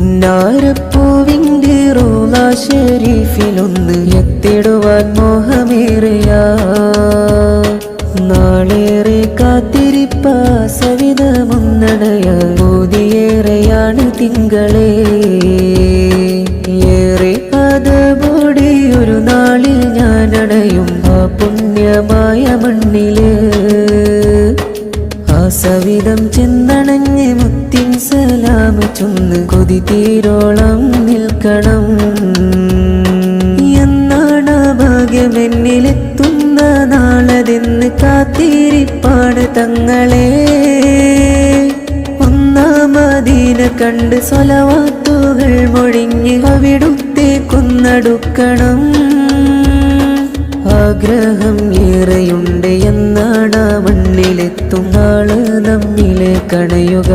പുന്നാരപ്പൂവിൻ്റെ റൗള ശരീഫിലൊന്ന് എത്തിടുവാൻ മോഹമേറിയ നാളേറെ കാത്തിരിപ്പ സവിധമൊന്നടയ മോദിയേറെയാണ് തിങ്കളേ ഏറെ അതോടെ ഒരു നാളിൽ ഞാനടയും ആ പുണ്യമായ മണ്ണില് ആ സവിധം ചെന്നണഞ്ഞ് മുത്തിൻ സലാം ചൊന്ന് കൊതി തീരോളം നിൽക്കണം എന്നാണ് ഭാഗ്യമെന്നിലെത്തുന്ന നാളതെന്ന് കാത്തിരിപ്പാണ് തങ്ങളെ ഒന്നാം മദീന കണ്ട് സ്വലവാത്തുകൾ മൊഴിഞ്ഞ് അവിടുത്തെ കൊന്നടുക്കണം ആഗ്രഹം ഏറെയുണ്ട് എന്നാണ് മണ്ണിലെത്തും നാള് നമ്മിലെ കണയുക